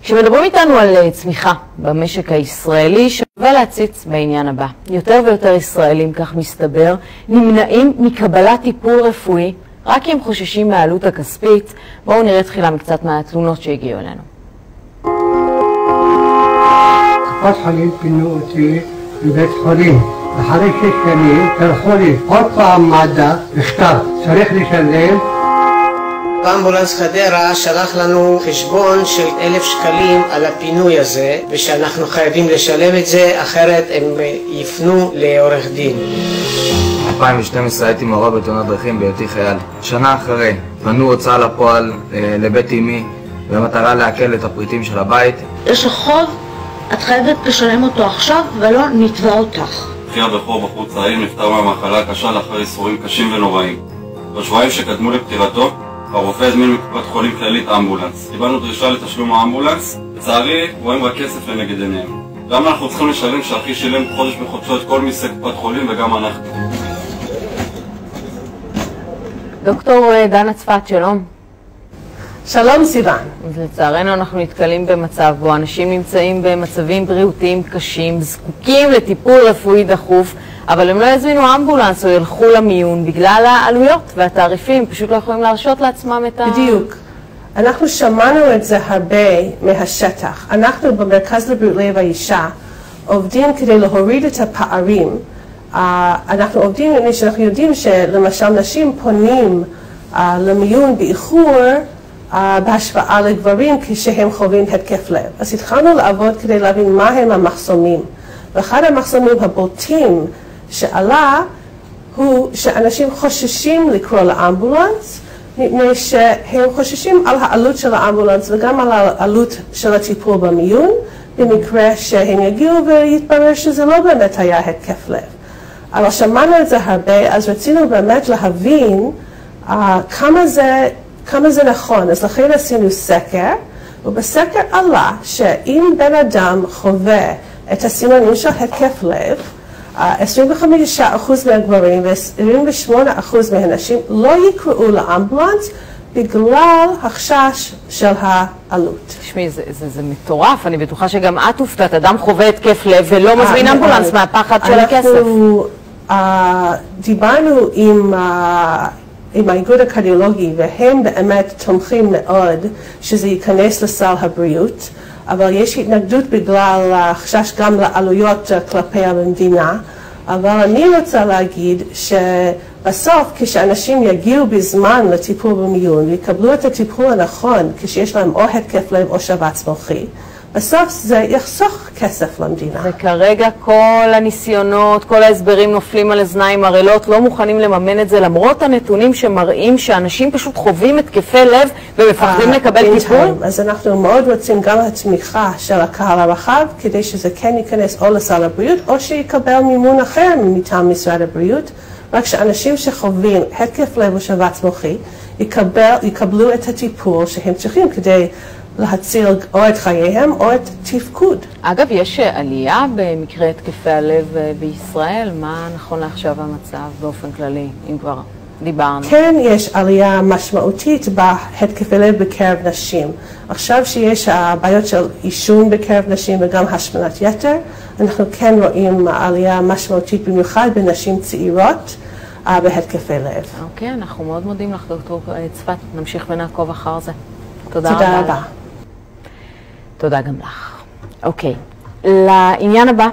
כשמדברים איתנו על צמיחה במשק הישראלי, שווה להציץ בעניין הבא. יותר ויותר ישראלים, כך מסתבר, נמנעים מקבלת טיפול רפואי, רק כי הם חוששים מהעלות הכספית. בואו נראה תחילה מקצת מהתלונות שהגיעו אלינו. קופת חולים פינו אותי מבית חולים. אחרי 6 שנים שלחו לי עוד פעם מד"א בכתב, צריך לשלם. באמבולנס חדרה שלח לנו חשבון של 1,000 שקלים על הפינוי הזה, ושאנחנו חייבים לשלם את זה, אחרת הם יפנו לעורך דין. 2012 הייתי מעורב בתאונת דרכים בהיותי חייל. שנה אחרי פנו הוצאה לפועל לבית אמי במטרה להקל את הפריטים של הבית. יש לך חוב, את חייבת לשלם אותו עכשיו ולא נתבע אותך. אחיה בחור בחור צעיר נפטר מהמחלה הקשה לאחר ייסורים קשים ונוראים. בשבועיים שקדמו לפטירתו, הרופא הזמין מקופת חולים כללית אמבולנס. קיבלנו דרישה לתשלום האמבולנס. לצערי, רואים רק כסף לנגד עיניהם. גם אנחנו צריכים לשלם שאחי שילם חודש בחודשו את כל מיסי קופת חולים וגם אנחנו. דוקטור דנה צפת, שלום. שלום סיוון. לצערנו אנחנו נתקלים במצב בו אנשים נמצאים במצבים בריאותיים קשים, זקוקים לטיפול רפואי דחוף, אבל הם לא יזמינו אמבולנס או ילכו למיון בגלל העלויות והתעריפים, פשוט לא יכולים להרשות לעצמם את בדיוק. אנחנו שמענו את זה הרבה מהשטח. אנחנו במרכז לבריאות לב האישה עובדים כדי להוריד את הפערים. אנחנו עובדים מפני שאנחנו יודעים שלמשל נשים פונים למיון באיחור בהשוואה לגברים כשהם חווים התקף לב. אז התחלנו לעבוד כדי להבין מה הם המחסומים. ואחד המחסומים הבולטים שעלה הוא שאנשים חוששים לקרוא לאמבולנס, מפני שהם חוששים על העלות של האמבולנס וגם על העלות של הטיפול במיון, במקרה שהם יגיעו ויתברר שזה לא באמת היה התקף לב. אבל שמענו את זה הרבה, אז רצינו באמת להבין כמה זה נכון. אז לכן עשינו סקר, ובסקר עלה שאם בן אדם חווה את הסימנים של התקף לב, 25% מהגברים ו-28% מהנשים לא יקראו לאמבולנס בגלל החשש של העלות. תשמעי, זה מטורף, אני בטוחה שגם את הופתעת, אדם חווה התקף לב ולא מזמין אמבולנס מהפחד של הכסף. אנחנו דיברנו עם האיגוד הקרדיולוגי, והם באמת תומכים מאוד שזה ייכנס לסל הבריאות, אבל יש התנגדות בגלל החשש גם לעלויות כלפי המדינה. אבל אני רוצה להגיד שבסוף כשאנשים יגיעו בזמן לטיפול במיון ויקבלו את הטיפול הנכון כשיש להם או התקף לב או שבץ מוחי, בסוף זה יחסוך כסף למדינה. וכרגע כל הניסיונות, כל ההסברים נופלים על אוזניים ערלות, לא מוכנים לממן את זה למרות הנתונים שמראים שאנשים פשוט חווים התקפי לב ומפחדים לקבל טיפול. אז אנחנו מאוד רוצים גם התמיכה של הקהל הרחב כדי שזה כן ייכנס או לסל הבריאות או שיקבל מימון אחר מטעם משרד הבריאות, רק שאנשים שחווים התקף לב או שבץ מוחי יקבלו את הטיפול שהם צריכים כדי להציל או את חייהם או את תפקוד. אגב, יש עלייה במקרה התקפי הלב בישראל? מה נכון לעכשיו המצב באופן כללי, אם כבר דיברנו? כן, יש עלייה משמעותית בהתקפי לב בקרב נשים. עכשיו שיש בעיות של עישון בקרב נשים וגם השמנת יתר, אנחנו כן רואים עלייה משמעותית במיוחד בנשים צעירות בהתקפי לב. אוקיי, אנחנו מאוד מודים לך, דוקטור צפת. נמשיך ונעקוב אחר זה. תודה רבה. תודה גם לך. אוקיי, לעניין הבא.